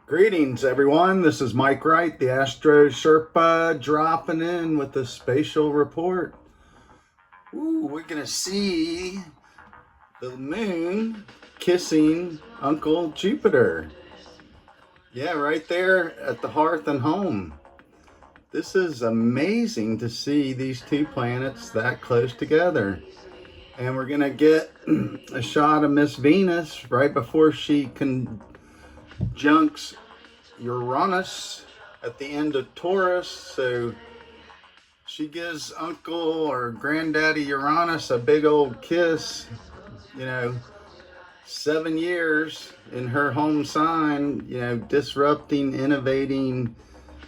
Greetings, everyone. This is Mike Wright, the Astro Sherpa, dropping in with the spatial report. We're going to see the moon kissing Uncle Jupiter. Yeah, right there at the hearth and home. This is amazing to see these two planets that close together. And we're going to get a shot of Miss Venus right before she conjuncts Uranus at the end of Taurus. So she gives Uncle or Granddaddy Uranus a big old kiss. 7 years in her home sign, disrupting, innovating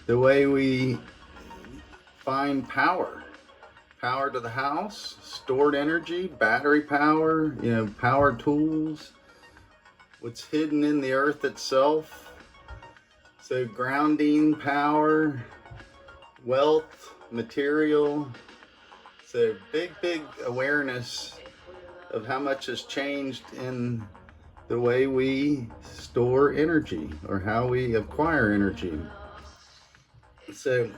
the way we find power to the house, stored energy, battery power, power tools, what's hidden in the earth itself. So grounding power, wealth, material. So big awareness of how much has changed in the way we store energy or how we acquire energy. So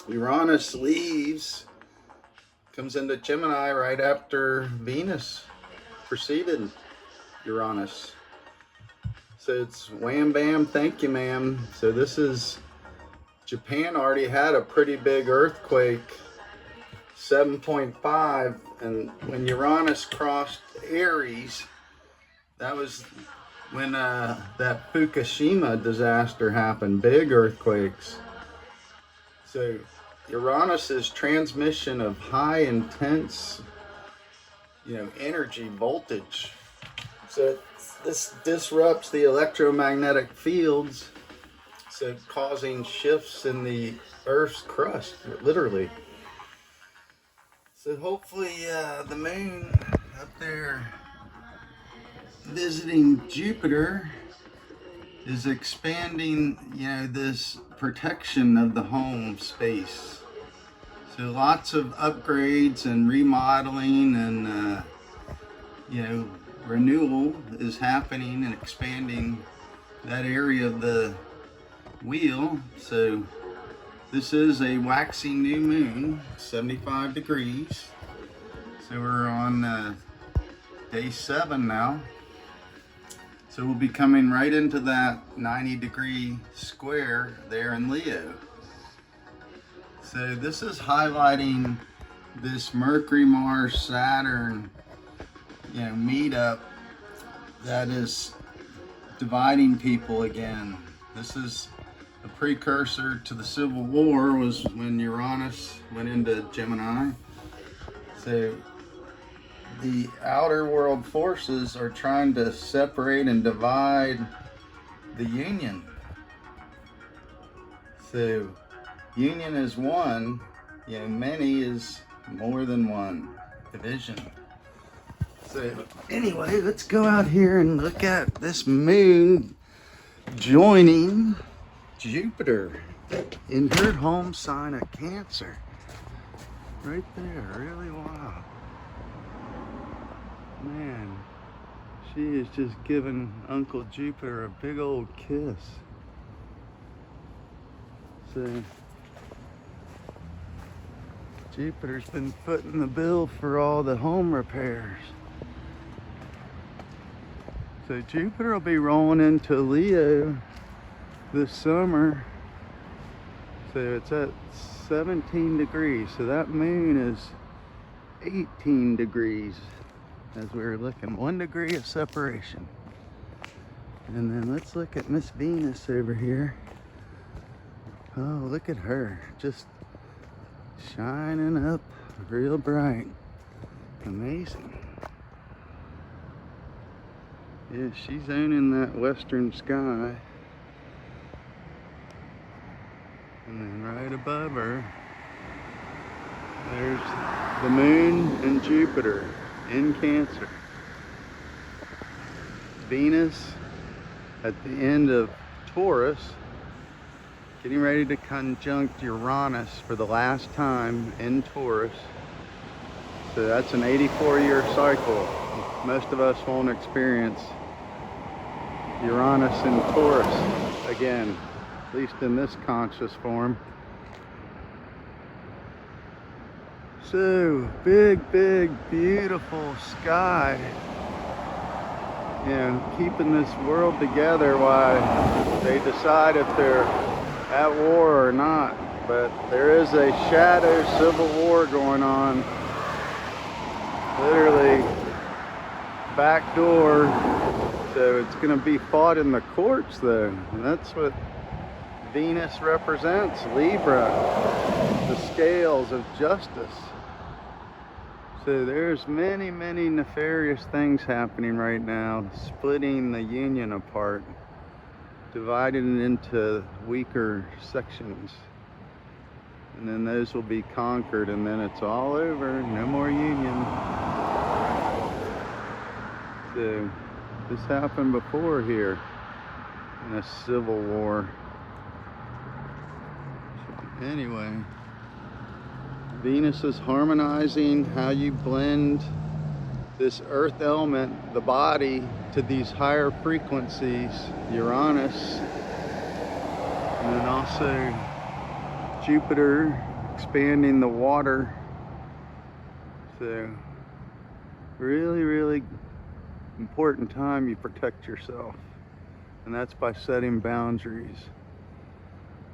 Uranus leaves, comes into Gemini right after Venus preceded Uranus. So it's wham bam, thank you ma'am. So this is, Japan already had a pretty big earthquake, 7.5, and when Uranus crossed Aries, that was when that Fukushima disaster happened, big earthquakes. So Uranus's transmission of high intense, energy voltage. So this disrupts the electromagnetic fields, so causing shifts in the Earth's crust, literally. So hopefully the moon up there visiting Jupiter is expanding, this protection of the home space. So lots of upgrades and remodeling and, renewal is happening and expanding that area of the wheel. So this is a waxing new moon, 75 degrees. So we're on day 7 now. So we'll be coming right into that 90-degree square there in Leo. So this is highlighting this Mercury, Mars, Saturn, meetup that is dividing people again. This is a precursor to the Civil War, was when Uranus went into Gemini. So the outer world forces are trying to separate and divide the union. So union is one, many is more than one. Division. So anyway, let's go out here and look at this moon joining Jupiter in her home sign of Cancer. Right there, really wow. Man, she is just giving Uncle Jupiter a big old kiss. So Jupiter's been footing the bill for all the home repairs. So Jupiter will be rolling into Leo this summer. So it's at 17 degrees. So that moon is 18 degrees as we were looking. 1 degree of separation. And then let's look at Miss Venus over here. Oh, look at her. Just shining up real bright. Amazing. Yeah, she's owning that western sky. And then right above her, there's the moon and Jupiter in Cancer. Venus at the end of Taurus, getting ready to conjunct Uranus for the last time in Taurus. So that's an 84-year cycle. Most of us won't experience Uranus in Taurus. again, at least in this conscious form. So, big, beautiful sky. You know, keeping this world together while they decide if they're at war or not. But there is a shadow civil war going on. Literally, back door. So it's going to be fought in the courts though. And that's what Venus represents, Libra, the scales of justice. So there's many nefarious things happening right now, splitting the union apart, dividing it into weaker sections. And then those will be conquered, and then it's all over, no more union. So this happened before here in a civil war. Anyway, Venus is harmonizing how you blend this earth element, the body, to these higher frequencies, Uranus, and then also Jupiter expanding the water. So really important time you protect yourself, and that's by setting boundaries.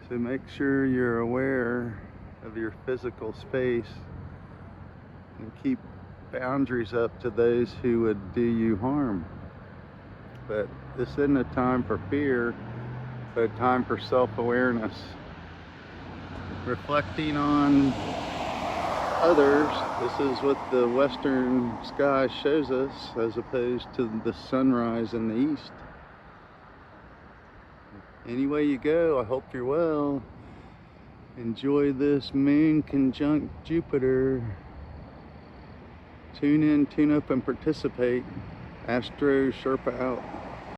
So make sure you're aware of your physical space and keep boundaries up to those who would do you harm. But this isn't a time for fear, but a time for self-awareness. Reflecting on others, this is what the western sky shows us, as opposed to the sunrise in the east. Anyway you go, I hope you're well. Enjoy this moon conjunct Jupiter. Tune in, tune up, and participate. Astro, Sherpa out.